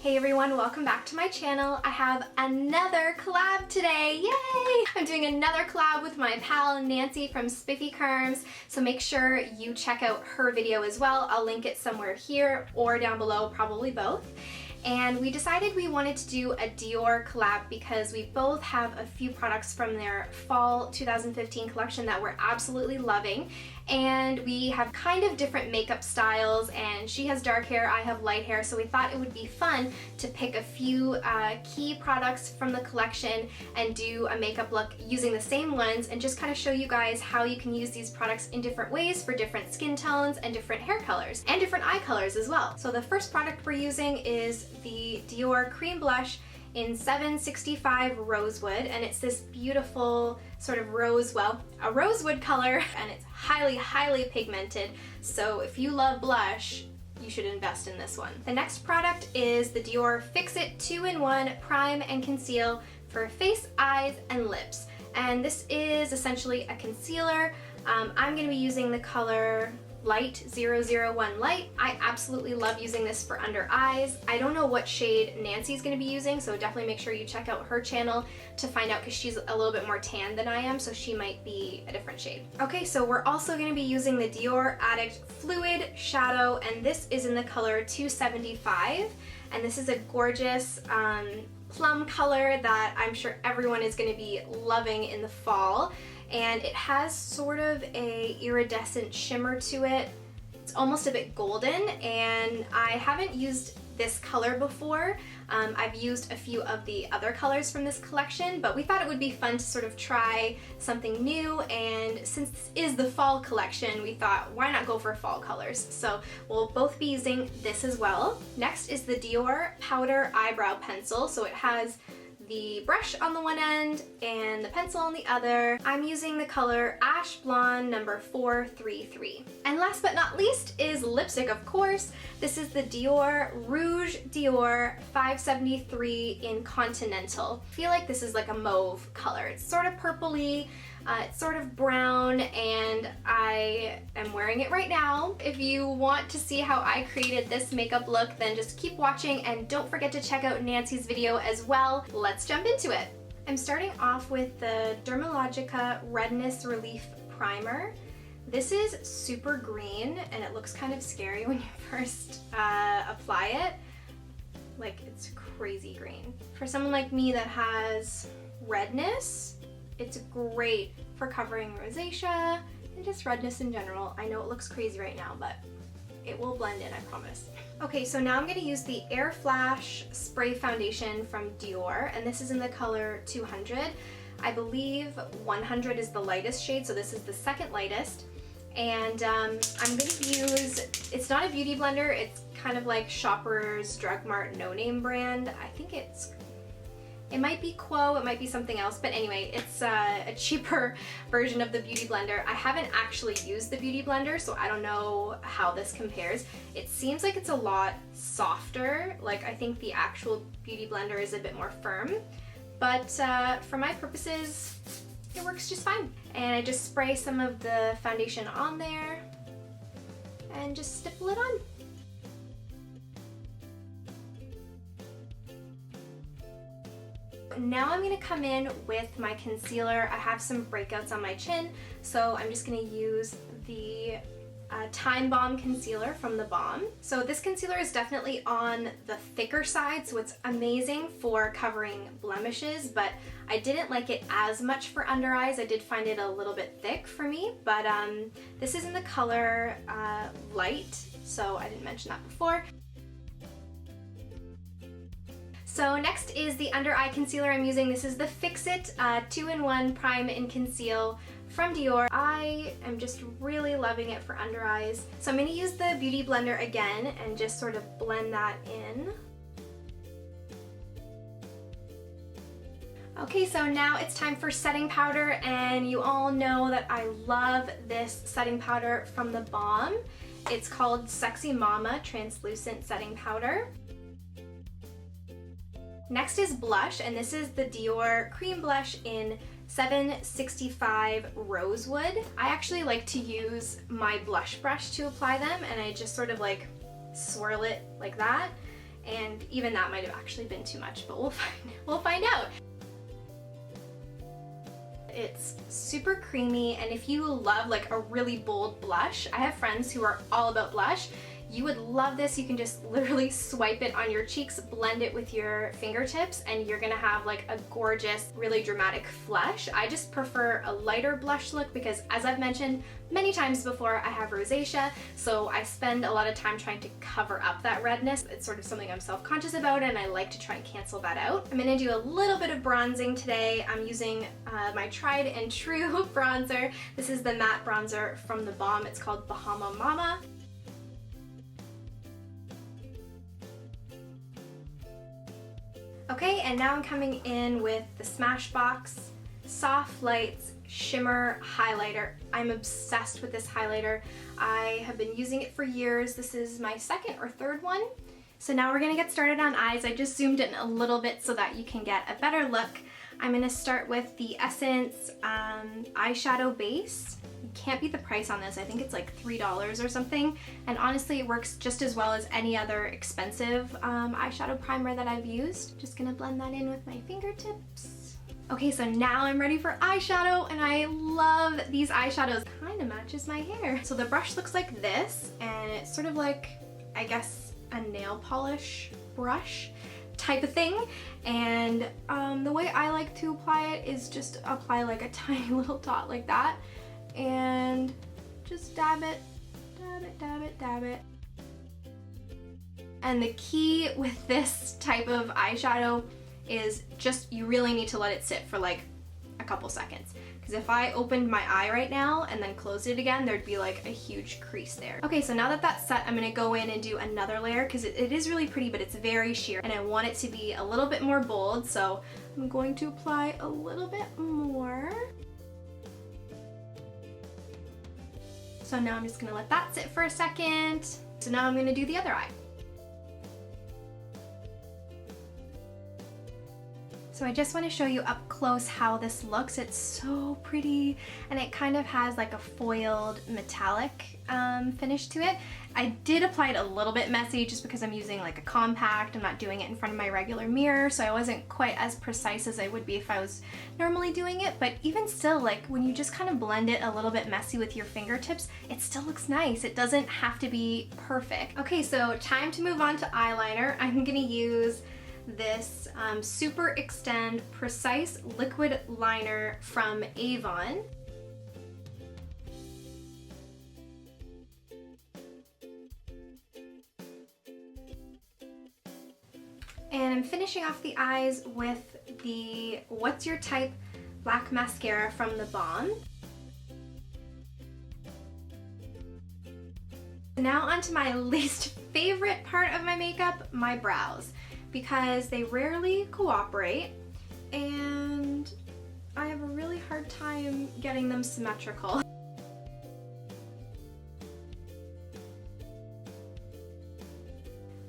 Hey everyone, welcome back to my channel. I have another collab today, yay! I'm doing another collab with my pal Nancy from Spiffy Kerms, so make sure you check out her video as well. I'll link it somewhere here or down below, probably both. And we decided we wanted to do a Dior collab because we both have a few products from their fall 2015 collection that we're absolutely loving. And we have kind of different makeup styles, and she has dark hair, I have light hair, so we thought it would be fun to pick a few key products from the collection and do a makeup look using the same ones and just kind of show you guys how you can use these products in different ways for different skin tones and different hair colors and different eye colors as well. So the first product we're using is the Dior Cream Blush in 765 Rosewood, and it's this beautiful sort of a rosewood color, and it's highly pigmented, so if you love blush, you should invest in this one. The next product is the Dior Fix It 2-in-1 Prime and Conceal for face, eyes, and lips, and this is essentially a concealer. I'm going to be using the color Light 001 Light. I absolutely love using this for under eyes. I don't know what shade Nancy's going to be using, so definitely make sure you check out her channel to find out, because she's a little bit more tan than I am, so she might be a different shade. Okay, so we're also going to be using the Dior Addict Fluid Shadow, and this is in the color 275, and this is a gorgeous plum color that I'm sure everyone is going to be loving in the fall. And it has sort of a iridescent shimmer to it. It's almost a bit golden, and I haven't used this color before. I've used a few of the other colors from this collection, but we thought it would be fun to sort of try something new, and since this is the fall collection, we thought why not go for fall colors. So we'll both be using this as well. Next is the Dior Powder Eyebrow Pencil. So it has the brush on the one end and the pencil on the other. I'm using the color Ash Blonde number 433. And last but not least is lipstick, of course. This is the Dior Rouge Dior 573 in Continental. I feel like this is like a mauve color. It's sort of purpley, it's sort of brown, and I am wearing it right now. If you want to see how I created this makeup look, then just keep watching and don't forget to check out Nancy's video as well. Let's jump into it. I'm starting off with the Dermalogica Redness Relief Primer. This is super green, and it looks kind of scary when you first apply it. Like, it's crazy green. For someone like me that has redness, it's great for covering rosacea and just redness in general. I know it looks crazy right now, but it will blend in, I promise. Okay, so now I'm going to use the Air Flash Spray Foundation from Dior, and this is in the color 200. I believe 100 is the lightest shade, so this is the second lightest. And I'm going to use, it's not a beauty blender, it's kind of like Shoppers Drug Mart no-name brand. I think it might be Quo, it might be something else, but anyway, it's a cheaper version of the Beauty Blender. I haven't actually used the Beauty Blender, so I don't know how this compares. It seems like it's a lot softer. Like, I think the actual Beauty Blender is a bit more firm, but for my purposes, it works just fine. And I just spray some of the foundation on there and just stipple it on. Now I'm going to come in with my concealer. I have some breakouts on my chin, so I'm just going to use the Time Bomb concealer from The Balm. So this concealer is definitely on the thicker side, so it's amazing for covering blemishes, but I didn't like it as much for under eyes. I did find it a little bit thick for me, but this is in the color Light, so I didn't mention that before. So next is the under eye concealer I'm using. This is the Fix It 2-in-1 Prime and Conceal from Dior. I am just really loving it for under eyes. So I'm going to use the Beauty Blender again and just sort of blend that in. Okay, so now it's time for setting powder, and you all know that I love this setting powder from The Balm. It's called Sexy Mama Translucent Setting Powder. Next is blush, and this is the Dior Cream Blush in 765 Rosewood. I actually like to use my blush brush to apply them, and I just sort of like swirl it like that. and even that might have actually been too much, but we'll find out. It's super creamy, and if you love like a really bold blush, I have friends who are all about blush. You would love this. You can just literally swipe it on your cheeks, blend it with your fingertips, and you're gonna have like a gorgeous, really dramatic flush. I just prefer a lighter blush look because, as I've mentioned many times before, I have rosacea, so I spend a lot of time trying to cover up that redness. It's sort of something I'm self-conscious about, and I like to try and cancel that out. I'm gonna do a little bit of bronzing today. I'm using my tried and true bronzer. This is the matte bronzer from The Balm. It's called Bahama Mama. Okay, and now I'm coming in with the Smashbox Soft Lights Shimmer Highlighter. I'm obsessed with this highlighter. I have been using it for years. This is my second or third one. So now we're gonna get started on eyes. I just zoomed in a little bit so that you can get a better look. I'm gonna start with the Essence eyeshadow base. You can't beat the price on this. I think it's like $3 or something. And honestly, it works just as well as any other expensive eyeshadow primer that I've used. Just gonna blend that in with my fingertips. Okay, so now I'm ready for eyeshadow, and I love these eyeshadows. Kind of matches my hair. So the brush looks like this, and it's sort of like, I guess, a nail polish brush type of thing. And the way I like to apply it is just apply like a tiny little dot like that, and just dab it, dab it, dab it, dab it. And the key with this type of eyeshadow is just, you really need to let it sit for like a couple seconds. Because if I opened my eye right now and then closed it again, there'd be like a huge crease there. Okay, so now that that's set, I'm gonna go in and do another layer because it is really pretty, but it's very sheer, and I want it to be a little bit more bold, so I'm going to apply a little bit more. So now I'm just gonna let that sit for a second. So now I'm gonna do the other eye. So I just want to show you up close how this looks. It's so pretty, and it kind of has like a foiled metallic finish to it. I did apply it a little bit messy just because I'm using like a compact. I'm not doing it in front of my regular mirror, so I wasn't quite as precise as I would be if I was normally doing it. But even still, like when you just kind of blend it a little bit messy with your fingertips, it still looks nice. It doesn't have to be perfect. Okay, so time to move on to eyeliner. I'm gonna use this Super Extend Precise Liquid Liner from Avon. And I'm finishing off the eyes with the What's Your Type Black Mascara from The Balm. Now onto my least favorite part of my makeup, my brows, because they rarely cooperate and I have a really hard time getting them symmetrical.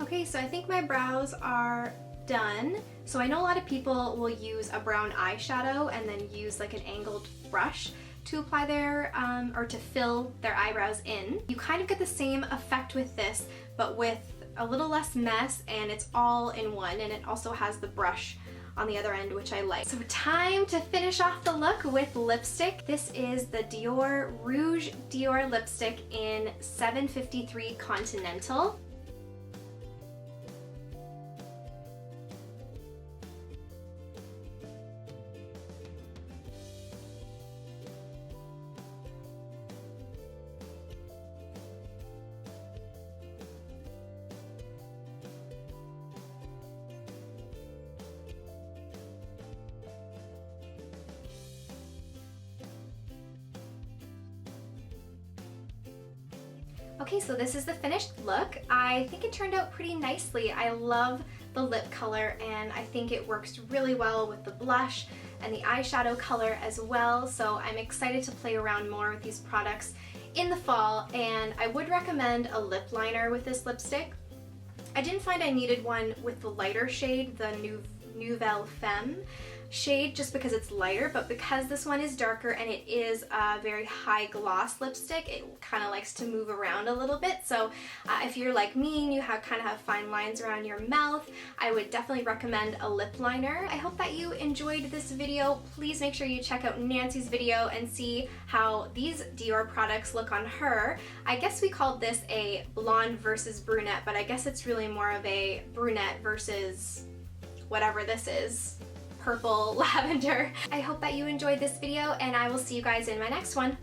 Okay, so I think my brows are done. So I know a lot of people will use a brown eyeshadow and then use like an angled brush to apply their, or to fill their eyebrows in. You kind of get the same effect with this, but with a little less mess, and it's all in one, and it also has the brush on the other end, which I like. So time to finish off the look with lipstick. This is the Dior Rouge Dior lipstick in 753 Continental. Okay, so this is the finished look. I think it turned out pretty nicely. I love the lip color, and I think it works really well with the blush and the eyeshadow color as well. So I'm excited to play around more with these products in the fall, and I would recommend a lip liner with this lipstick. I didn't find I needed one with the lighter shade, the Nouvelle Femme shade just because it's lighter, but because this one is darker and it is a very high gloss lipstick, it kind of likes to move around a little bit. So if you're like me and you kind of have fine lines around your mouth, I would definitely recommend a lip liner. I hope that you enjoyed this video. Please make sure you check out Nancy's video and see how these Dior products look on her. I guess we called this a blonde versus brunette, but I guess it's really more of a brunette versus whatever this is. Purple lavender. I hope that you enjoyed this video and I will see you guys in my next one.